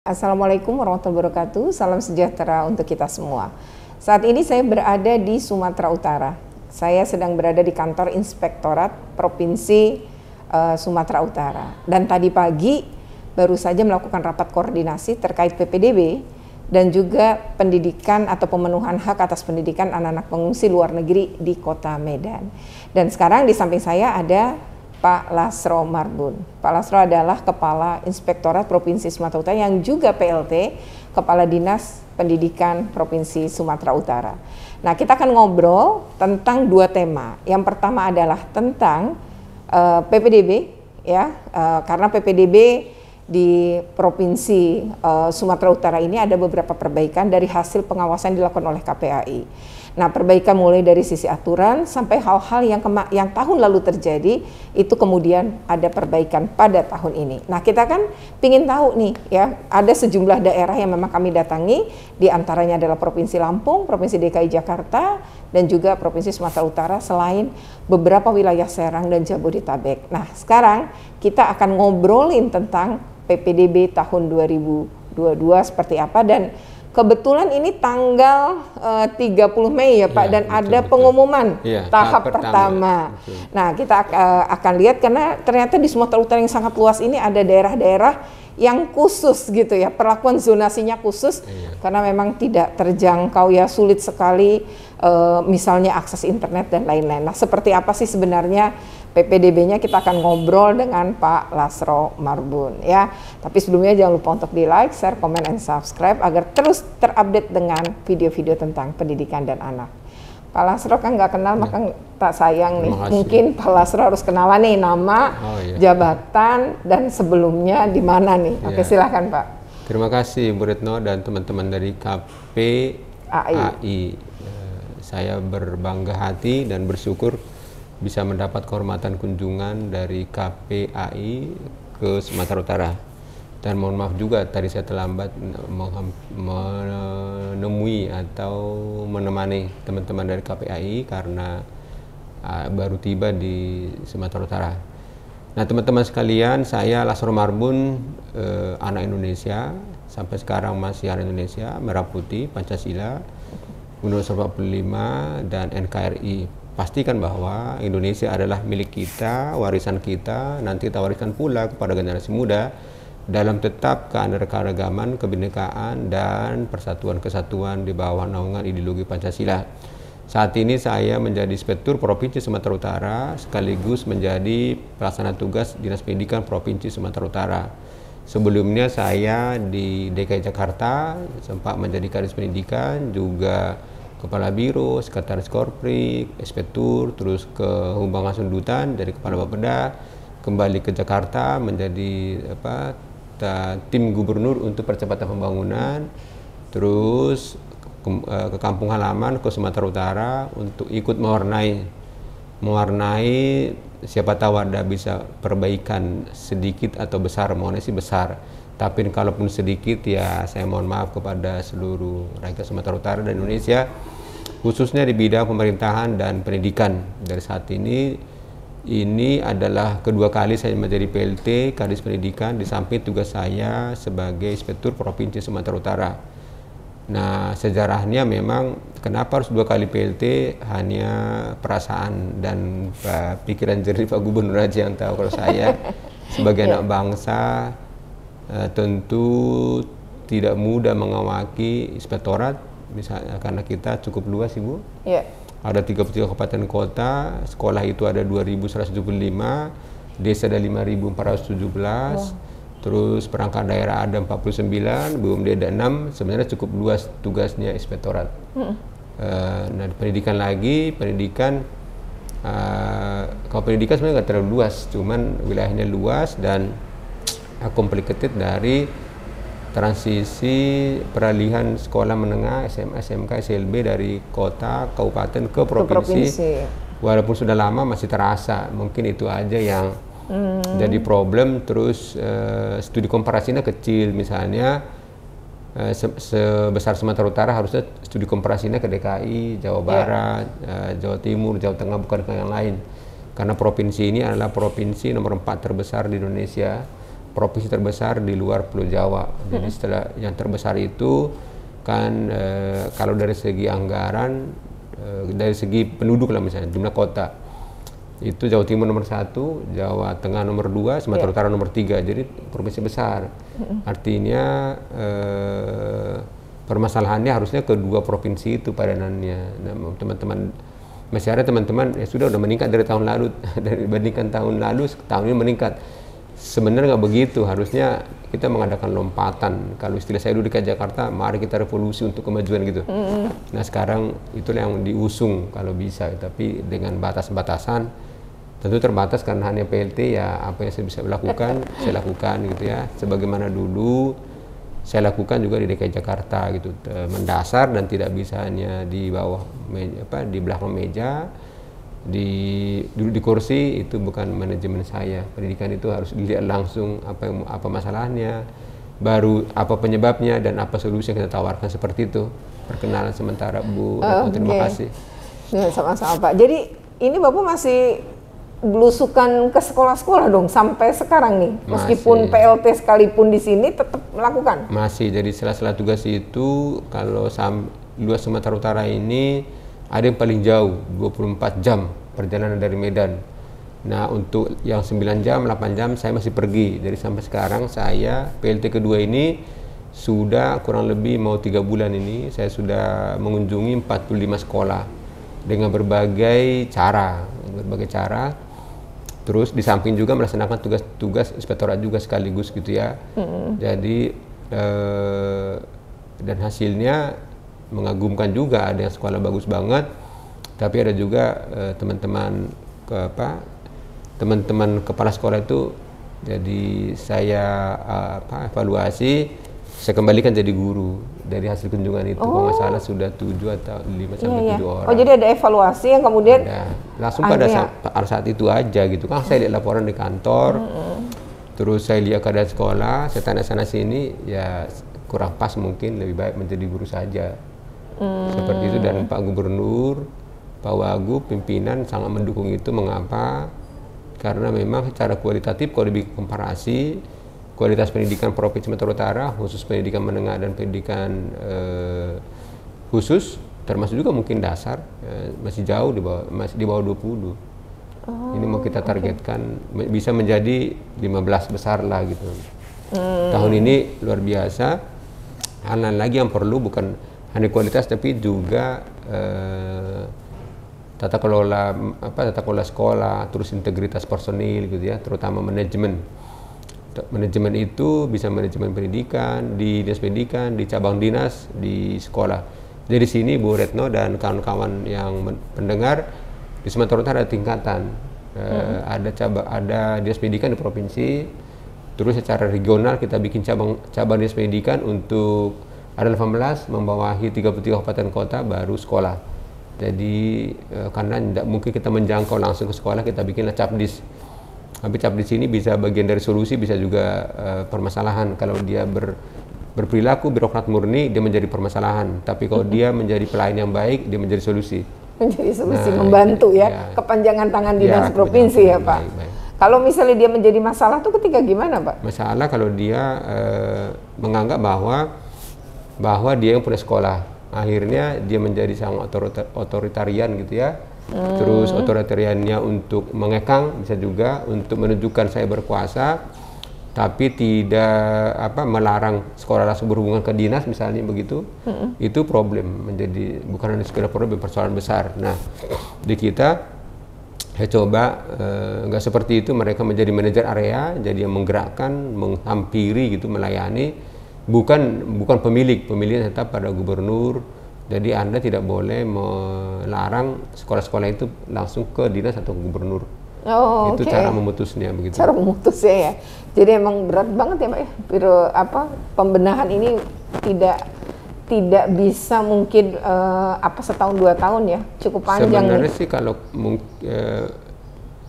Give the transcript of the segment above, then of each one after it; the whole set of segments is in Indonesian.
Assalamualaikum warahmatullahi wabarakatuh. Salam sejahtera untuk kita semua. Saat ini saya berada di Sumatera Utara. Saya sedang berada di kantor Inspektorat Provinsi Sumatera Utara. Dan tadi pagi baru saja melakukan rapat koordinasi terkait PPDB dan juga pendidikan atau pemenuhan hak atas pendidikan anak-anak pengungsi luar negeri di Kota Medan. Dan sekarang di samping saya ada Pak Lasro Marbun. Pak Lasro adalah Kepala Inspektorat Provinsi Sumatera Utara yang juga PLT, Kepala Dinas Pendidikan Provinsi Sumatera Utara. Nah, kita akan ngobrol tentang dua tema. Yang pertama adalah tentang PPDB, ya, karena PPDB di Provinsi Sumatera Utara ini ada beberapa perbaikan dari hasil pengawasan yang dilakukan oleh KPAI. Nah, perbaikan mulai dari sisi aturan sampai hal-hal yang tahun lalu terjadi itu kemudian ada perbaikan pada tahun ini. Nah, kita kan ingin tahu nih ya, ada sejumlah daerah yang memang kami datangi, di antaranya adalah Provinsi Lampung, Provinsi DKI Jakarta, dan juga Provinsi Sumatera Utara selain beberapa wilayah Serang dan Jabodetabek. Nah, sekarang kita akan ngobrolin tentang PPDB tahun 2022 seperti apa, dan kebetulan ini tanggal 30 Mei ya Pak, dan betul, ada pengumuman tahap pertama. Nah, kita akan lihat karena ternyata di Sumatera Utara yang sangat luas ini ada daerah-daerah yang khusus gitu ya, perlakuan zonasinya khusus karena memang tidak terjangkau ya, sulit sekali misalnya akses internet dan lain-lain. Nah, seperti apa sih sebenarnya PPDB-nya, kita akan ngobrol dengan Pak Lasro Marbun ya. Tapi sebelumnya jangan lupa untuk di like, share, comment, and subscribe agar terus terupdate dengan video-video tentang pendidikan dan anak. Pak Lasro kan nggak kenal maka tak sayang nih. Mungkin Pak Lasro harus kenalan nih nama, jabatan, dan sebelumnya di mana nih. Oke, silakan Pak. Terima kasih Bu Retno dan teman-teman dari KPAI. Saya berbangga hati dan bersyukur bisa mendapat kehormatan kunjungan dari KPAI ke Sumatera Utara. Dan mohon maaf juga tadi saya terlambat menemui atau menemani teman-teman dari KPAI karena baru tiba di Sumatera Utara. Nah, teman-teman sekalian, saya Lasro Marbun, anak Indonesia, sampai sekarang masih anak Indonesia, Merah Putih, Pancasila, Undang-Undang 45 dan NKRI. Pastikan bahwa Indonesia adalah milik kita, warisan kita, nanti kita wariskan pula kepada generasi muda dalam tetap keanekaragaman, kebinekaan, dan persatuan kesatuan di bawah naungan ideologi Pancasila. Saat ini saya menjadi Inspektur Provinsi Sumatera Utara sekaligus menjadi pelaksana tugas Dinas Pendidikan Provinsi Sumatera Utara. Sebelumnya saya di DKI Jakarta sempat menjadi Kadis Pendidikan, juga Kepala Biro, Sekretaris Korprik, Inspektur, terus ke Humbang Sundutan dari Kepala Bapeda, kembali ke Jakarta menjadi tim gubernur untuk percepatan pembangunan, terus ke kampung halaman ke Sumatera Utara untuk ikut mewarnai siapa tahu ada bisa perbaikan sedikit atau besar, mohonnya sih besar. Tapi kalaupun sedikit ya saya mohon maaf kepada seluruh rakyat Sumatera Utara dan Indonesia, khususnya di bidang pemerintahan dan pendidikan. Dari saat ini adalah kedua kali saya menjadi PLT Kadis Pendidikan di samping tugas saya sebagai Inspektur Provinsi Sumatera Utara. Nah, sejarahnya memang kenapa harus dua kali PLT, hanya perasaan dan pikiran jernih Pak Gubernur aja yang tahu. Kalau saya sebagai anak bangsa tentu tidak mudah mengawaki inspektorat, misalnya karena kita cukup luas Ibu. Ada 33 kabupaten kota, sekolah itu ada 2.175, desa ada 5.417, terus perangkat daerah ada 49, BUMD ada 6, sebenarnya cukup luas tugasnya inspektorat. Nah, pendidikan kalau pendidikan sebenarnya nggak terlalu luas, cuman wilayahnya luas dan complicated dari transisi peralihan sekolah menengah SMA, SMK, SLB dari kota, kabupaten ke provinsi. Walaupun sudah lama masih terasa, mungkin itu aja yang jadi problem. Terus studi komparasinya kecil, misalnya sebesar Sumatera Utara harusnya studi komparasinya ke DKI, Jawa Barat, Jawa Timur, Jawa Tengah, bukan ke yang lain. Karena provinsi ini adalah provinsi nomor 4 terbesar di Indonesia. provinsi terbesar di luar Pulau Jawa. Jadi setelah yang terbesar itu kan kalau dari segi anggaran, dari segi penduduk lah misalnya jumlah kota itu Jawa Timur nomor 1, Jawa Tengah nomor 2, Sumatera Utara nomor 3. Jadi provinsi besar. Artinya permasalahannya harusnya kedua provinsi itu padanannya. Nah, teman-teman masih ada teman-teman ya sudah meningkat dari tahun lalu, dibandingkan tahun lalu, tahun ini meningkat. Sebenarnya nggak begitu, harusnya kita mengadakan lompatan. Kalau istilah saya dulu di Jakarta, mari kita revolusi untuk kemajuan gitu. Nah sekarang itulah yang diusung kalau bisa, tapi dengan batas-batasan, tentu terbatas karena hanya PLT ya apa yang saya bisa lakukan, saya lakukan gitu ya. Sebagaimana dulu saya lakukan juga di DKI Jakarta gitu, mendasar dan tidak bisa hanya di bawah meja, di belakang meja, duduk di kursi, itu bukan manajemen saya. Pendidikan itu harus dilihat langsung apa masalahnya, baru apa penyebabnya dan apa solusi yang kita tawarkan, seperti itu. Perkenalan sementara Bu, terima kasih. Ya, sama-sama Pak. Jadi ini Bapak masih belusukan ke sekolah-sekolah dong sampai sekarang nih, meskipun PLT sekalipun di sini tetap melakukan? Masih. Jadi sela-sela tugas itu kalau luas Sumatera Utara ini ada yang paling jauh 24 jam perjalanan dari Medan. Nah untuk yang 9 jam, 8 jam saya masih pergi. Jadi sampai sekarang saya PLT kedua ini sudah kurang lebih mau 3 bulan ini saya sudah mengunjungi 45 sekolah dengan berbagai cara. Terus di samping juga melaksanakan tugas-tugas inspektorat juga sekaligus gitu ya. Jadi dan hasilnya mengagumkan juga. Ada yang sekolah bagus banget, tapi ada juga teman-teman kepala sekolah itu jadi saya evaluasi, saya kembalikan jadi guru dari hasil kunjungan itu. Kalau nggak salah sudah 7 atau 5 sampai 7 orang. Oh jadi ada evaluasi yang kemudian langsung pada saat itu aja gitu kan. Saya lihat laporan di kantor, terus saya lihat keadaan sekolah, saya tanya sana sini, ya kurang pas, mungkin lebih baik menjadi guru saja. Seperti itu. Dan Pak Gubernur, Pak Wagub, pimpinan sangat mendukung itu. Mengapa? Karena memang secara kualitatif kalau dibikin komparasi kualitas pendidikan Provinsi Sumatera Utara, khusus pendidikan menengah dan pendidikan khusus, termasuk juga mungkin dasar, masih jauh masih di bawah 20. Ini mau kita targetkan bisa menjadi 15 besar lah gitu. Tahun ini luar biasa. Hal lain lagi yang perlu bukan hanya kualitas tapi juga tata kelola sekolah, terus integritas personil gitu ya, terutama manajemen. Manajemen itu bisa manajemen pendidikan, di dinas pendidikan, di cabang dinas, di sekolah. Jadi sini Bu Retno dan kawan-kawan yang mendengar, di Sumatera Utara ada tingkatan. Ada dinas pendidikan di provinsi, terus secara regional kita bikin cabang dinas pendidikan untuk ada 18 membawahi 33 kabupaten kota baru sekolah. Jadi karena tidak mungkin kita menjangkau langsung ke sekolah, kita bikinlah Capdis. Tapi Capdis ini bisa bagian dari solusi, bisa juga permasalahan. Kalau dia berperilaku birokrat murni, dia menjadi permasalahan. Tapi kalau dia menjadi pelayan yang baik, dia menjadi solusi. Menjadi solusi, membantu ya, kepanjangan tangan dinas provinsi ya Pak. Baik. Kalau misalnya dia menjadi masalah tuh ketika gimana Pak? Masalah kalau dia menganggap bahwa dia yang punya sekolah. Akhirnya dia menjadi sangat otoritarian gitu ya. Terus otoritariannya untuk mengekang, bisa juga untuk menunjukkan saya berkuasa, tapi tidak melarang sekolah langsung berhubungan ke dinas misalnya begitu. Itu problem, menjadi bukan hanya sekedar problem, persoalan besar. Nah di kita saya coba nggak seperti itu, mereka menjadi manajer area, jadi yang menggerakkan, menghampiri gitu, melayani, bukan pemiliknya tetap pada gubernur. Jadi Anda tidak boleh melarang sekolah-sekolah itu langsung ke dinas atau gubernur. Itu cara memutusnya begitu. Cara memutusnya ya. Jadi emang berat banget ya Pak ya. Pembenahan ini tidak bisa mungkin setahun 2 tahun ya, cukup panjang. Sebenarnya sih kalau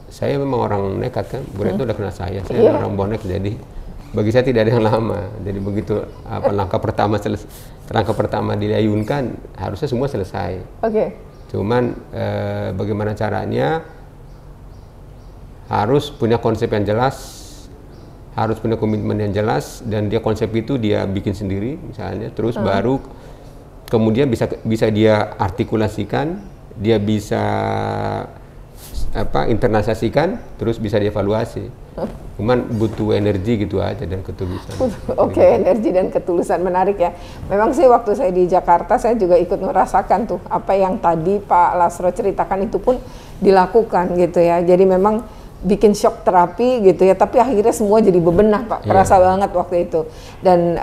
saya memang orang nekat kan, Bu Retno udah kenal saya orang bonek, jadi bagi saya tidak ada yang lama. Jadi begitu langkah pertama dilayunkan, harusnya semua selesai. Cuman bagaimana caranya, harus punya konsep yang jelas, harus punya komitmen yang jelas, dan dia konsep itu dia bikin sendiri misalnya, terus baru kemudian bisa dia artikulasikan, dia bisa internalisasikan, terus bisa dievaluasi. Cuman butuh energi gitu aja dan ketulusan. Oke, energi dan ketulusan, menarik ya. Memang sih waktu saya di Jakarta saya juga ikut merasakan tuh apa yang tadi Pak Lasro ceritakan itu pun dilakukan gitu ya. Jadi memang bikin shock terapi gitu ya, tapi akhirnya semua jadi bebenah Pak. Kerasa banget waktu itu. Dan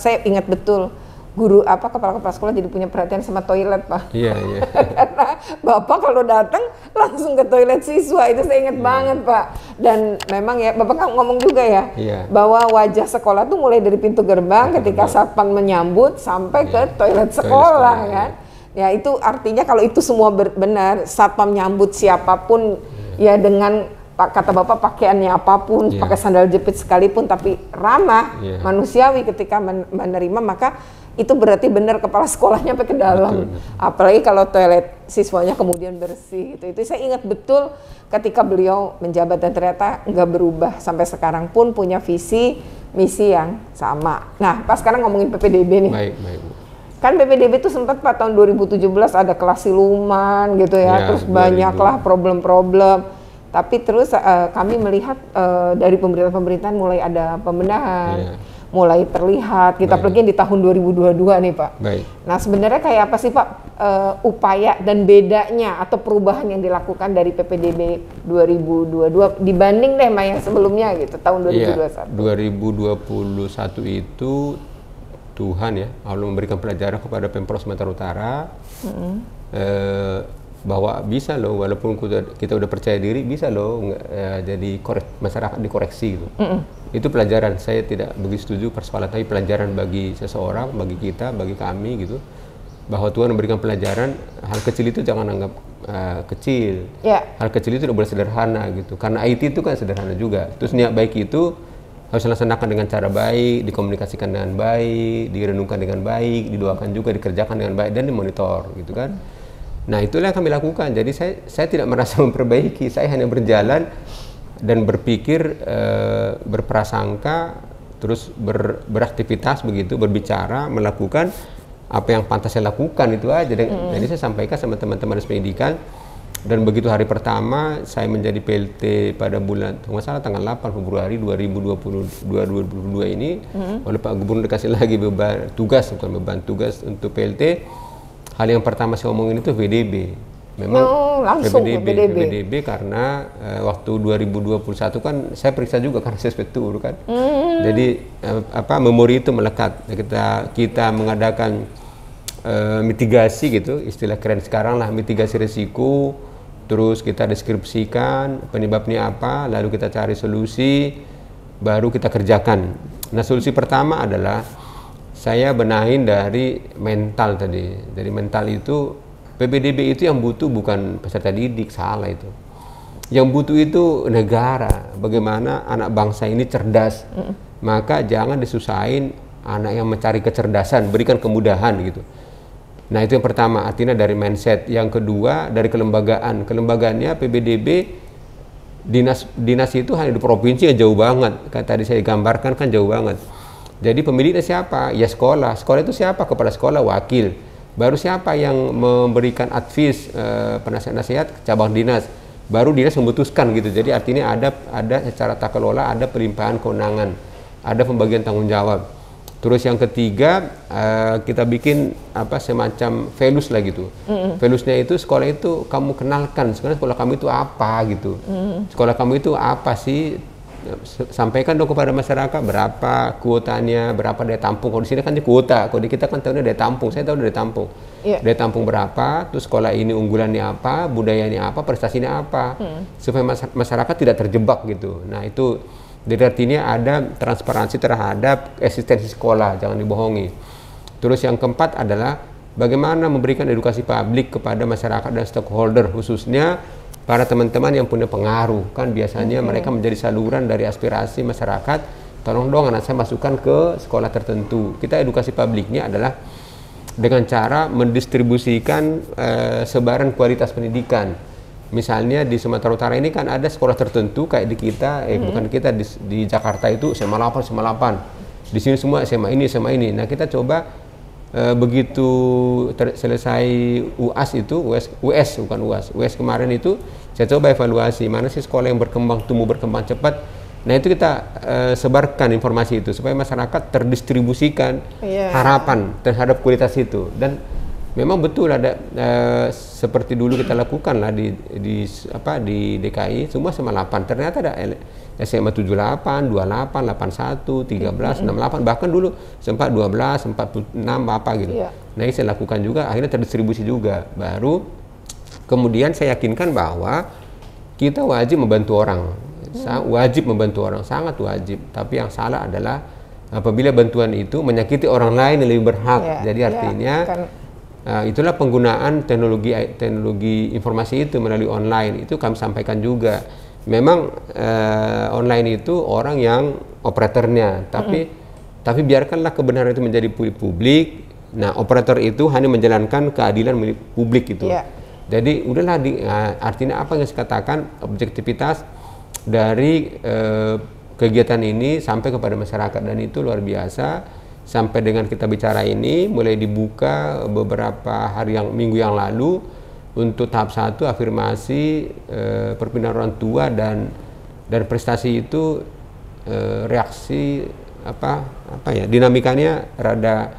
saya ingat betul guru kepala sekolah jadi punya perhatian sama toilet Pak. Iya. Karena Bapak kalau datang langsung ke toilet siswa, itu saya ingat banget Pak. Dan memang ya Bapak kan ngomong juga ya bahwa wajah sekolah tuh mulai dari pintu gerbang ketika satpam menyambut sampai ke toilet sekolah kan. Ya itu artinya kalau itu semua benar, satpam nyambut siapapun ya dengan kata Bapak pakaiannya apapun, pakai sandal jepit sekalipun, tapi ramah, manusiawi ketika menerima, maka itu berarti benar kepala sekolahnya sampai ke dalam. Betul. Apalagi kalau toilet siswanya kemudian bersih gitu. Itu saya ingat betul ketika beliau menjabat dan ternyata nggak berubah sampai sekarang pun punya visi misi yang sama. Nah, pas sekarang ngomongin PPDB nih. Baik. Kan PPDB itu sempat Pak tahun 2017 ada kelas siluman gitu ya, terus banyaklah problem-problem. Tapi terus kami melihat dari pemerintahan mulai ada pembenahan, mulai terlihat. Kita pergi di tahun 2022 nih Pak. Baik. Nah sebenarnya kayak apa sih Pak upaya dan bedanya atau perubahan yang dilakukan dari PPDB 2022 dibanding deh sama yang sebelumnya gitu tahun 2021? 2021 itu Tuhan ya, Allah memberikan pelajaran kepada Pemprov Sumatera Utara. Bahwa bisa loh, walaupun kita udah percaya diri, bisa loh jadi masyarakat dikoreksi gitu. Itu pelajaran, saya tidak begitu setuju persoalan, tapi pelajaran bagi seseorang, bagi kita, bagi kami gitu, bahwa Tuhan memberikan pelajaran. Hal kecil itu jangan anggap kecil. Hal kecil itu udah boleh sederhana gitu, karena IT itu kan sederhana juga. Terus niat baik itu harus dilaksanakan dengan cara baik, dikomunikasikan dengan baik, direnungkan dengan baik, didoakan juga, dikerjakan dengan baik, dan dimonitor gitu kan. Nah itulah yang kami lakukan. Jadi saya tidak merasa memperbaiki, saya hanya berjalan dan berpikir, berprasangka, terus beraktivitas begitu, berbicara, melakukan apa yang pantas saya lakukan, itu aja. Jadi saya sampaikan sama teman-teman pendidikan. Dan begitu hari pertama saya menjadi PLT pada bulan, nggak salah tanggal 8 Februari 2022 ini, oleh Pak Gubernur dikasih lagi beban tugas untuk PLT. Hal yang pertama saya omongin itu VDB. Memang langsung PPDB karena waktu 2021 kan saya periksa juga karena saya inspektur kan. Jadi memori itu melekat. Kita mengadakan mitigasi gitu, istilah keren sekarang lah, mitigasi risiko. Terus kita deskripsikan penyebabnya apa, lalu kita cari solusi, baru kita kerjakan. Nah solusi pertama adalah saya benahin dari mental tadi. Dari mental itu, PPDB itu yang butuh bukan peserta didik, salah itu. Yang butuh itu negara. Bagaimana anak bangsa ini cerdas. Maka jangan disusahin anak yang mencari kecerdasan, berikan kemudahan gitu. Nah itu yang pertama, artinya dari mindset. Yang kedua dari kelembagaan. Kelembagaannya PPDB, dinas itu hanya di provinsi yang jauh banget. Kayak tadi saya gambarkan kan jauh banget. Jadi pemiliknya siapa? Ya sekolah. Sekolah itu siapa? Kepala sekolah, wakil. Baru siapa yang memberikan advis, penasihat-nasihat? Cabang dinas. Baru dinas memutuskan gitu. Jadi artinya ada secara tata kelola, ada pelimpahan kewenangan, ada pembagian tanggung jawab. Terus yang ketiga, kita bikin semacam values lah gitu. Valuesnya itu sekolah itu kamu kenalkan. Sekarang sekolah kamu itu apa gitu. Sekolah kamu itu apa sih? Sampaikan dong kepada masyarakat berapa kuotanya, berapa daya tampung. Kalau di sini kan di kuota, kalau di kita kan tahunya daya tampung. Saya tahu daya tampung. Daya tampung berapa, terus sekolah ini unggulannya apa, budayanya apa, prestasinya apa, supaya masyarakat tidak terjebak gitu. Nah itu jadi artinya ada transparansi terhadap eksistensi sekolah, jangan dibohongi. Terus yang keempat adalah bagaimana memberikan edukasi publik kepada masyarakat dan stakeholder, khususnya para teman-teman yang punya pengaruh. Kan biasanya mereka menjadi saluran dari aspirasi masyarakat, tolong dong anak saya masukkan ke sekolah tertentu. Kita edukasi publiknya adalah dengan cara mendistribusikan sebaran kualitas pendidikan. misalnya di Sumatera Utara ini kan ada sekolah tertentu kayak di kita, bukan kita di Jakarta itu SMA 8, SMA 8. Di sini semua SMA ini, SMA ini. Nah kita coba begitu selesai UAS itu, US bukan UAS, US kemarin itu saya coba evaluasi mana sih sekolah yang tumbuh berkembang cepat. Nah itu kita sebarkan informasi itu supaya masyarakat terdistribusikan harapan terhadap kualitas itu. Dan memang betul ada seperti dulu kita lakukan lah di DKI semua SMA 8. Ternyata ada SMA 78, 28, 81, 13, 68, bahkan dulu sempat 12, 46 apa gitu. Nah ini saya lakukan juga, akhirnya terdistribusi juga. Baru kemudian saya yakinkan bahwa kita wajib membantu orang. Wajib membantu orang, sangat wajib. Tapi yang salah adalah apabila bantuan itu menyakiti orang lain yang lebih berhak. Jadi artinya itulah penggunaan teknologi informasi itu melalui online. Itu kami sampaikan juga. Memang online itu orang yang operatornya, tapi biarkanlah kebenaran itu menjadi publik. Nah, operator itu hanya menjalankan keadilan milik publik itu. Jadi udahlah, artinya apa yang saya katakan, objektivitas dari kegiatan ini sampai kepada masyarakat, dan itu luar biasa. Sampai dengan kita bicara ini mulai dibuka beberapa minggu yang lalu untuk tahap 1 afirmasi perpindahan orang tua, dan prestasi itu reaksi dinamikanya rada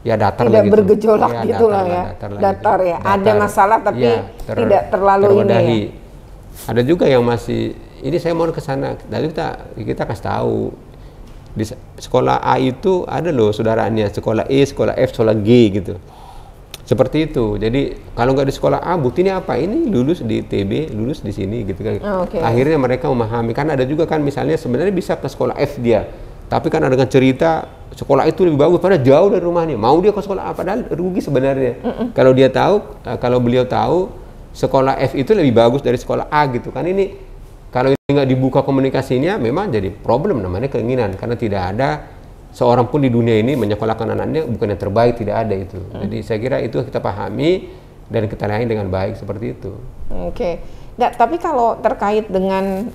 datar, tidak bergejolak gitu lah ya, datar ya. Ada masalah tapi tidak terlalu ini ya. Ada juga yang masih ini, saya mau ke sana, lalu kita kasih tahu di sekolah A itu ada loh saudaranya, sekolah E, sekolah F, sekolah G gitu. Seperti itu. Jadi kalau nggak di sekolah A, buktinya apa? Ini lulus di TB, lulus di sini gitu kan. Akhirnya mereka memahami. Kan ada juga kan misalnya sebenarnya bisa ke sekolah F dia, tapi kan ada dengan cerita sekolah itu lebih bagus padahal jauh dari rumahnya. Mau dia ke sekolah A, padahal rugi sebenarnya. Kalau dia tahu, kalau beliau tahu sekolah F itu lebih bagus dari sekolah A gitu kan. Ini kalau ini nggak dibuka komunikasinya, memang jadi problem, namanya keinginan, karena tidak ada seorang pun di dunia ini menyekolahkan anaknya bukan yang terbaik, tidak ada itu. Jadi saya kira itu kita pahami dan kita layani dengan baik seperti itu. Nggak, tapi kalau terkait dengan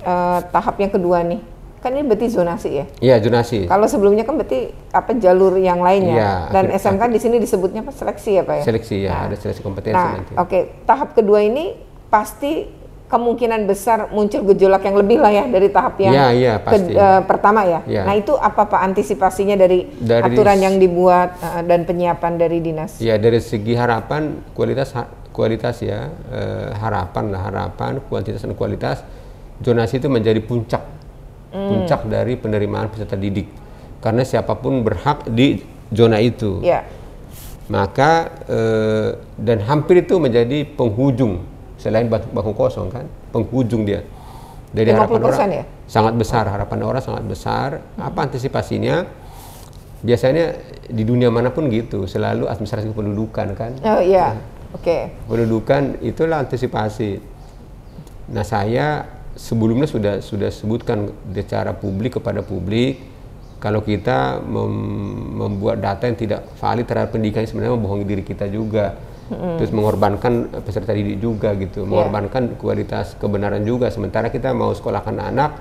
tahap yang kedua nih, kan ini berarti zonasi ya? Iya, zonasi. Kalau sebelumnya kan berarti jalur yang lainnya, dan SMK di sini disebutnya seleksi ya Pak ya? Seleksi ya, ada seleksi kompetensi nanti. Tahap kedua ini pasti kemungkinan besar muncul gejolak yang lebih lah ya dari tahap yang pertama ya. Nah itu apa Pak antisipasinya dari aturan yang dibuat dan penyiapan dari dinas? Ya, dari segi harapan kualitas ya, harapan kuantitas dan kualitas, zonasi itu menjadi puncak dari penerimaan peserta didik, karena siapapun berhak di zona itu. Maka dan hampir itu menjadi penghujung. Selain bangku kosong kan, penghujung dia. Dari harapan orang ya? Sangat besar, harapan orang sangat besar. Apa antisipasinya? Biasanya di dunia manapun gitu, selalu administrasi kependudukan kan. Pendudukan itulah antisipasi. Nah saya sebelumnya sudah sebutkan secara publik kepada publik, kalau kita membuat data yang tidak valid terhadap pendidikan, sebenarnya membohongi diri kita juga. Terus mengorbankan peserta didik juga gitu, mengorbankan kualitas kebenaran juga. Sementara kita mau sekolahkan anak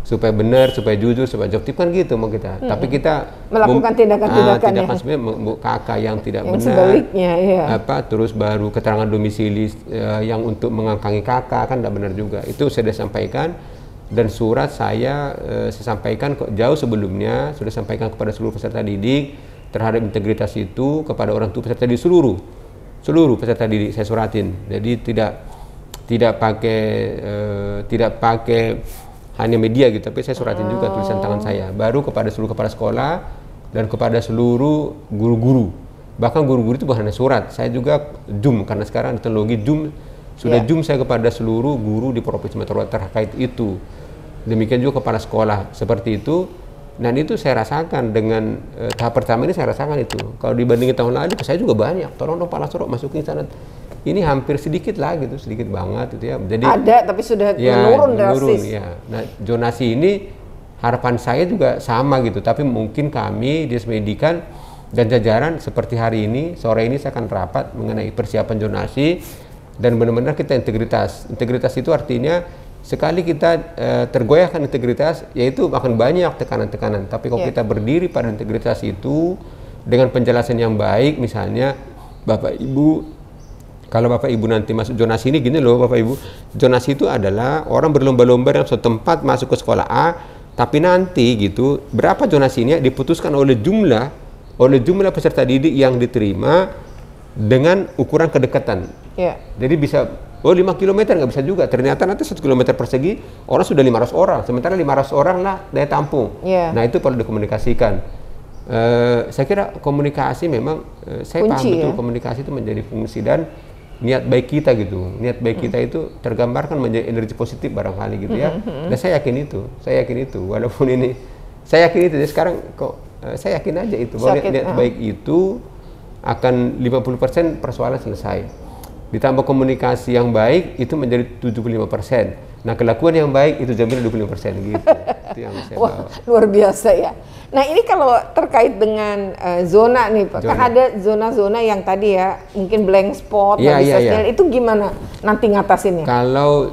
supaya benar, supaya jujur, supaya objektif kan gitu mau kita. Tapi kita melakukan tindakan sebenarnya kakak yang tidak benar. Sebaliknya, terus baru keterangan domisili yang untuk mengangkangi kakak kan tidak benar juga. Itu saya sudah sampaikan, dan surat saya sampaikan jauh sebelumnya, sudah sampaikan kepada seluruh peserta didik terhadap integritas itu, kepada orang tua peserta didik seluruh peserta didik saya suratin. Jadi tidak pakai hanya media gitu, tapi saya suratin juga tulisan tangan saya. Baru kepada seluruh kepala sekolah dan kepada seluruh guru-guru. Bahkan guru-guru itu bukan hanya surat, saya juga Zoom, karena sekarang teknologi Zoom sudah Zoom saya kepada seluruh guru di Provinsi Sumatera terkait itu. Demikian juga kepala sekolah seperti itu. Dan itu saya rasakan dengan tahap pertama ini, saya rasakan itu. Kalau dibandingin tahun lalu, saya juga banyak. Tolong dong Pak Lasro masukin sana. Ini hampir sedikit lah gitu, sedikit banget gitu ya. Jadi ada tapi sudah menurun drastis. Nah, zonasi ini harapan saya juga sama gitu. Tapi mungkin kami di Pendidikan dan jajaran seperti hari ini, sore ini saya akan rapat mengenai persiapan zonasi. dan benar-benar kita integritas. Integritas itu artinya sekali kita tergoyahkan integritas, yaitu akan banyak tekanan-tekanan. Tapi kalau kita berdiri pada integritas itu dengan penjelasan yang baik, misalnya Bapak Ibu, kalau Bapak Ibu nanti masuk zonasi ini gini loh Bapak Ibu, zonasi itu adalah orang berlomba-lomba dalam suatu tempat masuk ke sekolah A, tapi nanti gitu berapa zonasinya diputuskan oleh jumlah peserta didik yang diterima dengan ukuran kedekatan. Jadi bisa 5 km nggak bisa juga, ternyata nanti 1 km persegi orang sudah 500 orang, sementara 500 orang lah daya tampung. Nah itu perlu dikomunikasikan. Saya kira komunikasi memang saya paham betul komunikasi itu menjadi fungsi, dan niat baik kita gitu, niat baik kita itu tergambarkan menjadi energi positif barangkali gitu ya. Dan saya yakin itu, walaupun ini saya yakin itu. Jadi sekarang kok saya yakin aja itu bahwa niat baik itu akan 50% persoalan selesai. Ditambah komunikasi yang baik itu menjadi 75%. Nah kelakuan yang baik itu jaminan 25% gitu. Itu yang saya bawa. Luar biasa ya. Nah ini kalau terkait dengan zona nih Pak, kan ada zona-zona yang tadi ya mungkin blank spot, itu gimana nanti ngatasinnya? Kalau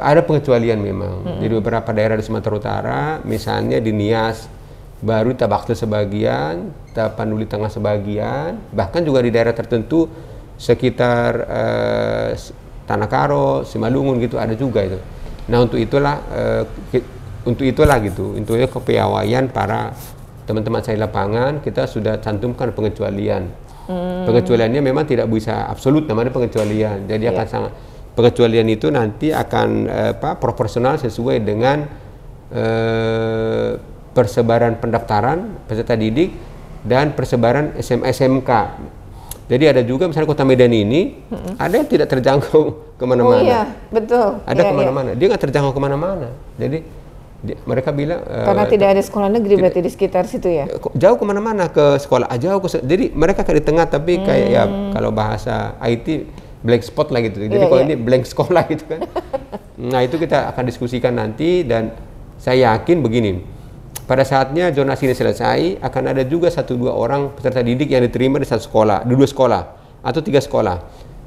ada pengecualian memang. Di beberapa daerah di Sumatera Utara, misalnya di Nias, baru Tabaksel sebagian, Tapanuli Tengah sebagian, bahkan juga di daerah tertentu sekitar Tanah Karo, Simalungun gitu ada juga itu. Nah untuk itulah gitu, untuk kepiawaian para teman-teman saya lapangan, kita sudah cantumkan pengecualian. Pengecualiannya memang tidak bisa absolut, namanya pengecualian. Jadi akan sangat pengecualian itu nanti akan proporsional sesuai dengan persebaran pendaftaran peserta didik dan persebaran SMA-SMK. Jadi ada juga misalnya Kota Medan ini ada yang tidak terjangkau kemana-mana. Oh iya, betul. Ada kemana-mana, dia nggak terjangkau kemana-mana. Jadi mereka bilang karena tidak ada sekolah negeri berarti di sekitar situ ya. Jauh kemana-mana ke sekolah aja. Jadi mereka kayak di tengah, tapi kayak ya kalau bahasa IT blank spot lah gitu. Jadi kalau ini blank sekolah gitu kan. Nah itu kita akan diskusikan nanti, dan saya yakin begini. Pada saatnya zonasi ini selesai, akan ada juga 1-2 orang peserta didik yang diterima di 1 sekolah, di 2 sekolah, atau 3 sekolah.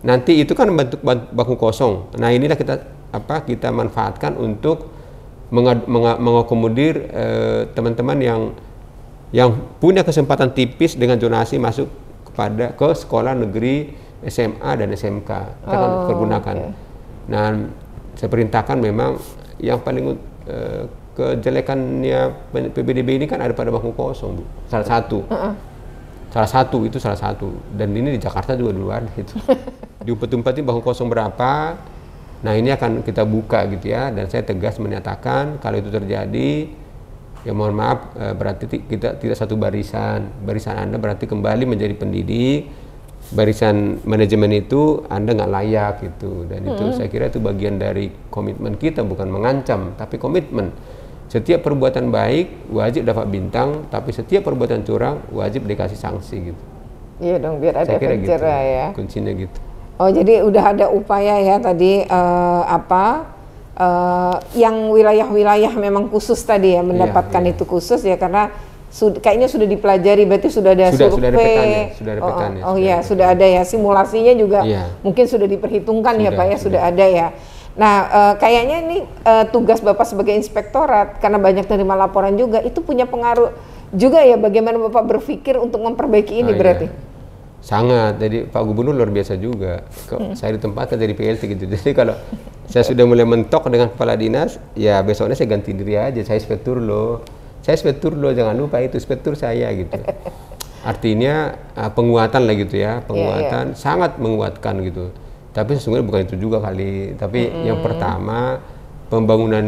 Nanti itu kan bentuk bangku kosong. Nah inilah kita manfaatkan untuk mengakomodir teman-teman yang punya kesempatan tipis dengan zonasi masuk ke sekolah negeri SMA dan SMK. Kita akan pergunakan. Nah saya perintahkan memang yang paling kejelekannya PBDB ini kan ada pada bangku kosong, Bu. Salah satu. Dan ini di Jakarta juga duluan gitu. Diumpet-umpetin bangku kosong berapa. Nah ini akan kita buka gitu ya. Dan saya tegas menyatakan kalau itu terjadi, ya mohon maaf, berarti kita tidak satu barisan. Barisan Anda berarti kembali menjadi pendidik. Barisan manajemen itu Anda nggak layak gitu. Dan itu saya kira itu bagian dari komitmen kita, bukan mengancam, tapi komitmen. Setiap perbuatan baik wajib dapat bintang, tapi setiap perbuatan curang wajib dikasih sanksi gitu. Iya dong, biar ada efek jerah ya. Kuncinya gitu. Oh jadi udah ada upaya ya tadi yang wilayah-wilayah memang khusus tadi ya mendapatkan itu khusus ya, karena kayaknya sudah dipelajari, berarti sudah ada survei. Sudah ada petanya. Sudah ada ya, simulasinya juga mungkin sudah diperhitungkan ya Pak ya, sudah ada ya. Nah, kayaknya ini tugas Bapak sebagai inspektorat, karena banyak terima laporan juga, itu punya pengaruh juga ya bagaimana Bapak berpikir untuk memperbaiki ini berarti? Sangat, jadi Pak Gubernur luar biasa juga. Saya ditempatkan jadi PLT gitu, jadi kalau saya sudah mulai mentok dengan kepala dinas, ya besoknya saya ganti diri aja, saya inspektur loh, jangan lupa itu inspektur saya gitu. Artinya penguatan lah gitu ya, penguatan sangat menguatkan gitu. Tapi sesungguhnya bukan itu juga kali. Tapi yang pertama, pembangunan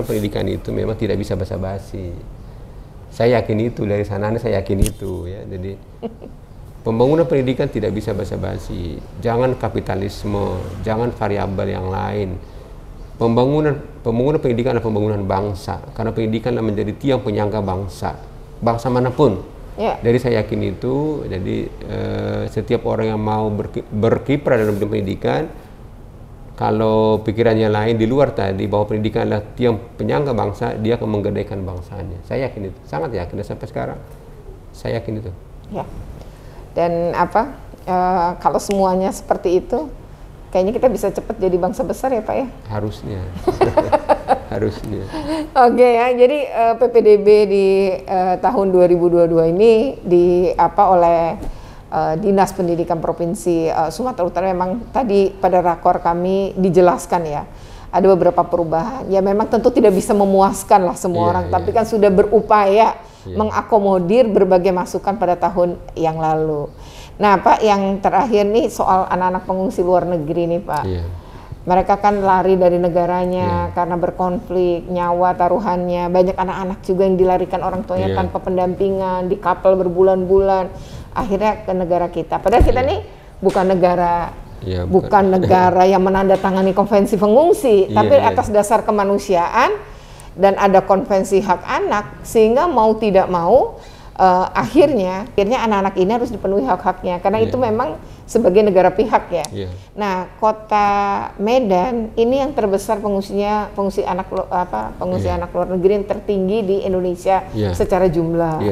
pendidikan itu memang tidak bisa basa-basi. Saya yakin itu, dari sananya saya yakin itu ya. Jadi pembangunan pendidikan tidak bisa basa-basi. Jangan kapitalisme, jangan variabel yang lain. Pembangunan pendidikan adalah pembangunan bangsa, karena pendidikan adalah menjadi tiang penyangga bangsa manapun. Jadi saya yakin itu. Jadi setiap orang yang mau berkiprah dalam pendidikan, kalau pikirannya lain di luar tadi bahwa pendidikan adalah tiang penyangga bangsa, dia akan menggadaikan bangsanya. Saya yakin itu, sangat yakin, dan sampai sekarang saya yakin itu. Ya. Dan Kalau semuanya seperti itu, kayaknya kita bisa cepat jadi bangsa besar ya Pak ya? Harusnya. Harusnya. Oke ya, jadi PPDB di tahun 2022 ini oleh Dinas Pendidikan Provinsi Sumatera Utara. Memang tadi pada rakor kami dijelaskan ya, ada beberapa perubahan. Ya memang tentu tidak bisa memuaskan lah semua orang, tapi kan sudah berupaya mengakomodir berbagai masukan pada tahun yang lalu. Nah Pak, yang terakhir nih soal anak-anak pengungsi luar negeri nih Pak. Mereka kan lari dari negaranya karena berkonflik, nyawa taruhannya. Banyak anak-anak juga yang dilarikan orang tuanya tanpa pendampingan, di kapal berbulan-bulan, akhirnya ke negara kita. Padahal kita nih bukan negara bukan negara yang menandatangani konvensi pengungsi, tapi atas dasar kemanusiaan dan ada konvensi hak anak, sehingga mau tidak mau akhirnya anak-anak ini harus dipenuhi hak-haknya karena itu memang sebagai negara pihak ya. Nah, Kota Medan ini yang terbesar pengungsi anak luar negeri yang tertinggi di Indonesia secara jumlah.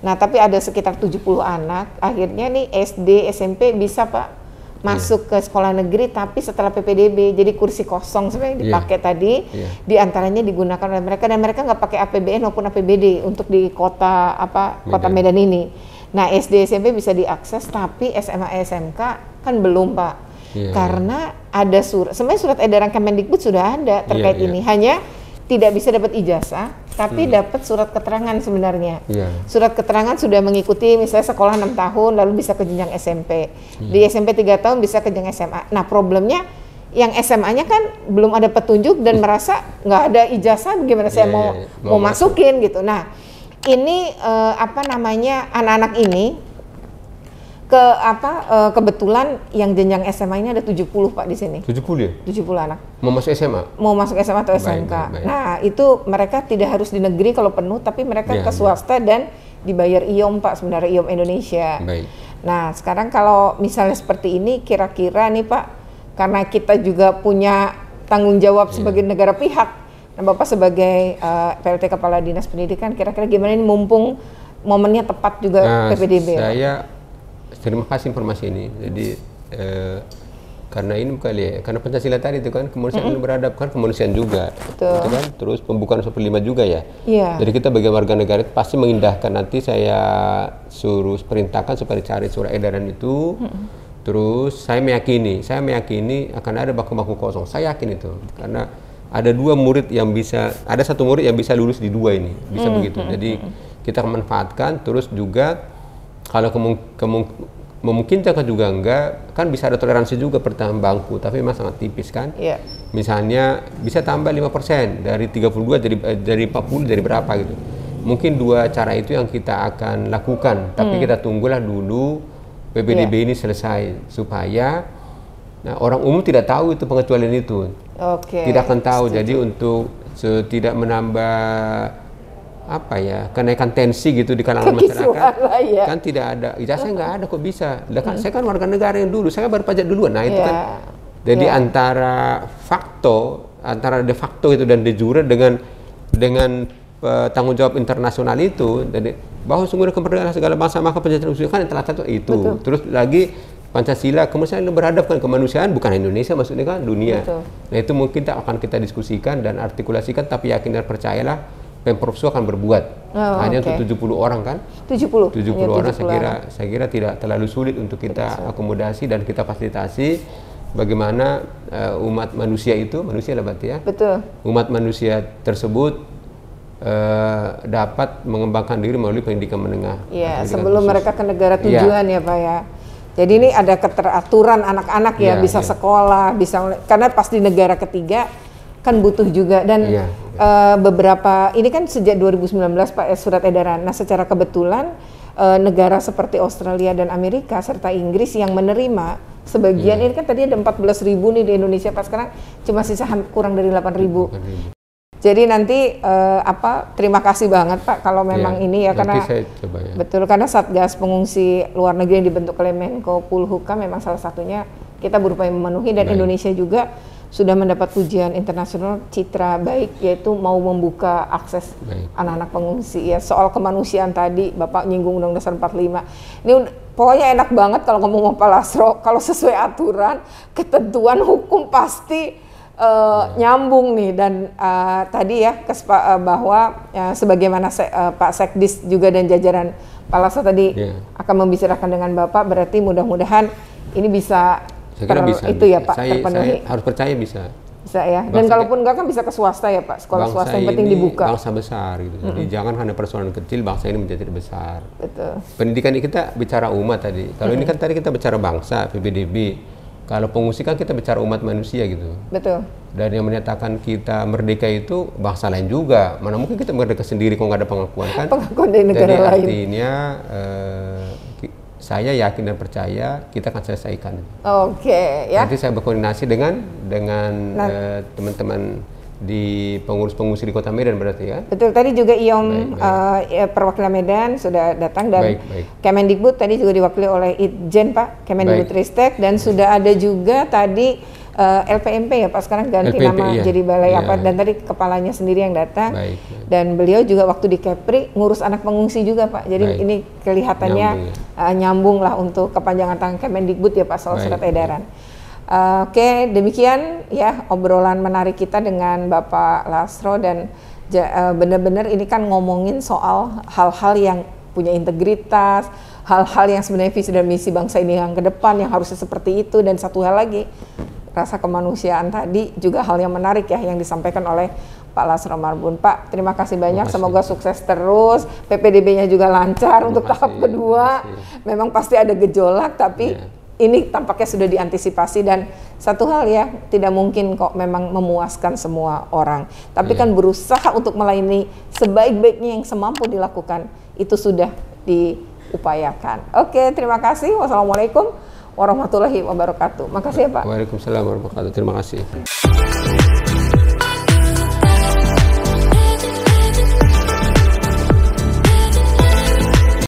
Nah, tapi ada sekitar 70 anak akhirnya nih SD, SMP bisa Pak masuk ke sekolah negeri, tapi setelah PPDB jadi kursi kosong sebenarnya dipakai tadi, diantaranya digunakan oleh mereka dan mereka nggak pakai APBN maupun APBD untuk di kota Kota Medan ini. Nah SD SMP bisa diakses, tapi SMA SMK kan belum Pak, karena ada sebenarnya surat edaran Kemendikbud sudah ada terkait ini, hanya tidak bisa dapat ijazah, tapi dapat surat keterangan sebenarnya. Surat keterangan sudah mengikuti misalnya sekolah 6 tahun, lalu bisa ke jenjang SMP. Di SMP 3 tahun bisa ke jenjang SMA. Nah problemnya yang SMA-nya kan belum ada petunjuk dan merasa nggak ada ijazah, bagaimana saya mau masukin gitu. Nah ini anak-anak ini kebetulan yang jenjang SMA ini ada 70 Pak di sini. 70 ya? 70 anak. Mau masuk SMA? Mau masuk SMA atau SMK. Baik. Nah, itu mereka tidak harus di negeri kalau penuh, tapi mereka ke swasta dan dibayar IOM Pak, sebenarnya IOM Indonesia. Baik. Nah, sekarang kalau misalnya seperti ini, kira-kira nih Pak, karena kita juga punya tanggung jawab sebagai negara pihak, nah Bapak sebagai PLT Kepala Dinas Pendidikan, kira-kira gimana ini mumpung momennya tepat juga PPDB? Terima kasih informasi ini. Jadi karena ini karena Pancasila tadi itu kan kemanusiaan beradab kan kemanusiaan juga, itu kan. Terus pembukaan 45 juga ya. Jadi kita sebagai warga negara pasti mengindahkan. Nanti saya suruh perintahkan supaya cari surat edaran itu. Terus saya meyakini akan ada baku-baku kosong. Saya yakin itu karena ada ada satu murid yang bisa lulus di 2 ini, bisa begitu. Jadi kita memanfaatkan, terus juga kalau memungkinkan juga enggak, kan bisa ada toleransi juga pertambahan bangku, tapi memang sangat tipis kan. Misalnya bisa tambah 5% dari 32 dari 40 dari berapa gitu. Mungkin 2 cara itu yang kita akan lakukan, tapi kita tunggulah dulu PPDB ini selesai supaya orang umum tidak tahu itu pengecualian itu. Tidak akan tahu. Jadi untuk tidak menambah kenaikan tensi gitu di kalangan masyarakat, kan tidak ada ijazah, nggak ada kok bisa. Saya kan warga negara yang dulu, saya baru pajak duluan. Nah itu kan, jadi antara de facto itu dan de jure dengan tanggung jawab internasional itu, jadi bahwa sungguh kemerdekaan segala bangsa maka Pancasila kan telah satu itu. Terus lagi Pancasila kemanusiaan beradab kan, kemanusiaan bukan Indonesia maksudnya kan dunia. Nah itu mungkin akan kita diskusikan dan artikulasikan, tapi yakin dan percayalah Pemprov Su akan berbuat. Hanya untuk 70 orang kan? 70 orang, saya kira tidak terlalu sulit untuk kita akomodasi dan kita fasilitasi bagaimana umat manusia itu, manusia lah berarti ya. Umat manusia tersebut dapat mengembangkan diri melalui pendidikan menengah. Sebelum mereka ke negara tujuan ya Pak ya. Jadi ini ada keteraturan anak-anak bisa sekolah, karena pas di negara ketiga kan butuh juga dan beberapa ini kan sejak 2019 Pak surat edaran. Nah secara kebetulan negara seperti Australia dan Amerika serta Inggris yang menerima sebagian ini kan tadi ada 14.000 nih di Indonesia Pak, sekarang cuma sisa kurang dari 8.000. Jadi nanti terima kasih banget Pak kalau memang ini karena saya coba betul, karena Satgas Pengungsi Luar Negeri yang dibentuk oleh Menko Polhukam memang salah satunya kita berupaya memenuhi dan Indonesia juga sudah mendapat pujian internasional citra baik, yaitu mau membuka akses anak-anak pengungsi ya. Soal kemanusiaan tadi Bapak nyinggung Undang-Undang Dasar 45. Ini pokoknya enak banget kalau ngomong Pak Lasro, kalau sesuai aturan, ketentuan hukum pasti nyambung nih. Dan tadi ya bahwa sebagaimana Pak Sekdis juga dan jajaran Pak Lasro tadi akan membicarakan dengan Bapak, berarti mudah-mudahan ini bisa itu ya Pak, terpenuhi. Saya harus percaya bisa ya. Dan kalaupun enggak kan bisa ke swasta ya Pak, sekolah swasta yang penting dibuka. Bangsa besar gitu. Jadi jangan hanya persoalan kecil, bangsa ini menjadi besar. Betul. Pendidikan ini kita bicara umat tadi. Kalau ini kan tadi kita bicara bangsa, PBDB. Kalau pengungsi kan kita bicara umat manusia gitu. Betul. Dan yang menyatakan kita merdeka itu bangsa lain juga. Mana mungkin kita merdeka sendiri kalau nggak ada pengakuan kan? Pengakuan dari negara lain. Jadi artinya saya yakin dan percaya kita akan selesaikan. Oke, ya. Nanti saya berkoordinasi dengan teman-teman di pengurus-pengungsi di Kota Medan berarti ya. Betul, tadi juga IOM perwakilan Medan sudah datang dan Kemendikbud tadi juga diwakili oleh Itjen Pak, Kemendikbudristek, dan sudah ada juga tadi LPMP ya Pak, sekarang ganti LPMP, nama jadi Balai apa, dan tadi kepalanya sendiri yang datang. Dan beliau juga waktu di Kepri ngurus anak pengungsi juga Pak, jadi ini kelihatannya nyambung lah untuk kepanjangan tangan Kemendikbud ya Pak soal surat edaran. Oke, demikian ya obrolan menarik kita dengan Bapak Lasro, dan benar-benar ini kan ngomongin soal hal-hal yang punya integritas, hal-hal yang sebenarnya visi dan misi bangsa ini yang ke depan yang harusnya seperti itu. Dan satu hal lagi, rasa kemanusiaan tadi juga hal yang menarik ya yang disampaikan oleh Pak Lasro Marbun. Pak, terima kasih banyak, semoga sukses terus, PPDB-nya juga lancar untuk tahap kedua. Memang pasti ada gejolak, tapi ini tampaknya sudah diantisipasi. Dan satu hal ya, tidak mungkin kok memang memuaskan semua orang, tapi kan berusaha untuk melayani sebaik-baiknya yang semampu dilakukan, itu sudah diupayakan. Oke, terima kasih. Wassalamualaikum warahmatullahi wabarakatuh. Makasih ya Pak. Waalaikumsalam warahmatullahi wabarakatuh. Terima kasih.